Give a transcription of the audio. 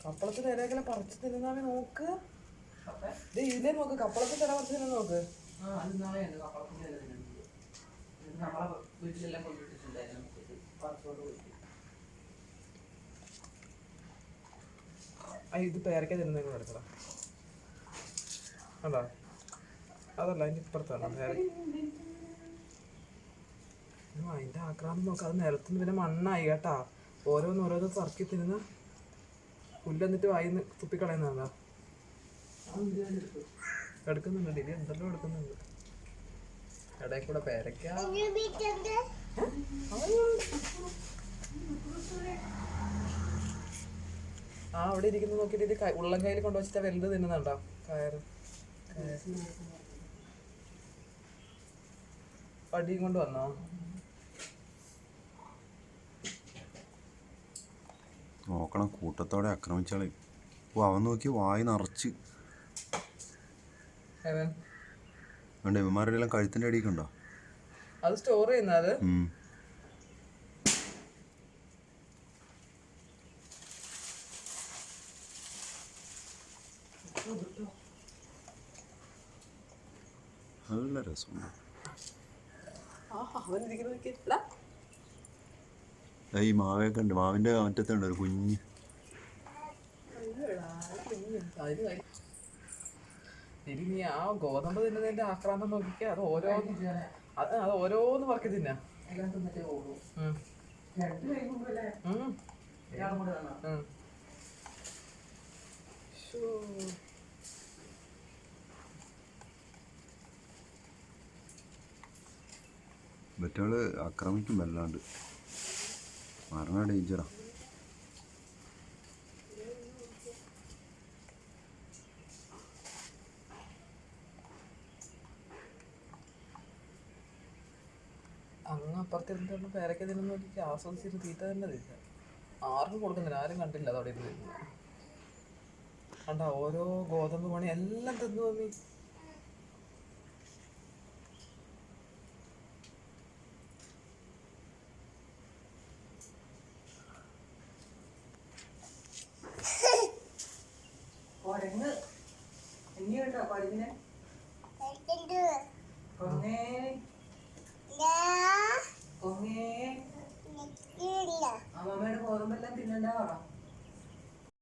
കപ്പളത്തിന്റെ ഇലകളെ പറിച്ചു തിന്നാമേ നോക്ക്. ഇതിലേ നോക്ക്, കപ്പളത്തിന്റെ ഇല പറിച്ചു തിന്നു നോക്ക്. ഇത് പേരക്ക തിന്നേക്കും എടുക്കടാ. അതാ അതല്ല, അതിന്റെ ഇപ്പുറത്താണ് അതിന്റെ ആക്രാന്തം നോക്ക്. അത് നിലത്തുനിന്ന് പിന്നെ മണ്ണായി കേട്ടാ. ഓരോന്നോരോന്ന് പറക്കി തിന്നുന്ന പുല്ല് എന്നിട്ട് വായിന്ന് തുപ്പിക്കളയുന്നതാ. എടുക്കുന്നുണ്ട്, ഇത് എന്തെല്ലാം എടുക്കുന്നുണ്ട്. ഇടയിൽ കൂടെ പേരക്ക. ആ അവിടെ ഇരിക്കുന്ന നോക്കിയിട്ട് ഇത് ഉള്ളം കയ്യിൽ കൊണ്ടുവച്ചിട്ട് വലുത് തിന്നുന്നുണ്ടോ? കയറ് പടിയും കൊണ്ട് വന്നോ? നോക്കണം, കൂട്ടത്തോടെ ആക്രമിച്ചാളെ. അവൻ നോക്കി വായി നിറച്ച്. വേണ്ട, ഇവന്മാരുടെ എല്ലാം കഴുത്തിന്റെ അടിയൊക്കെ അത് സ്റ്റോർ ചെയ്യുന്നത്. നല്ല രസമുണ്ട്. ഈ മാവൊക്കെ ഉണ്ട്, മാവിന്റെ മറ്റത്തുണ്ട് ഒരു കുഞ്ഞ്. ഇനി ആ ഗോതമ്പ് തിന്നതിന്റെ ആക്രാന്തം നോക്കിക്ക. അത് ഓരോന്ന് പറക്കി തിന്നാ. മറ്റവള് ആക്രമിക്കും വല്ലാണ്ട്. മരണ ഡേഞ്ചറാ. അങ്ങ് അപ്പുറത്തിരുന്നിട്ട് പേരക്ക തിന്നു നോക്കി ആസ്വദിച്ചിട്ട് തീറ്റ തന്നെ തിന്ന. ആർക്കും കൊടുക്കുന്നില്ല, ആരും കണ്ടില്ല അതവിടെ ഇരുന്ന് തിന്നു. കണ്ട ഓരോ ഗോതമ്പ് മണി എല്ലാം തിന്നു മമ്മി. അമ്മമ്മയുടെ ഗോതമ്പെല്ലാം തിന്നണ്ടാ.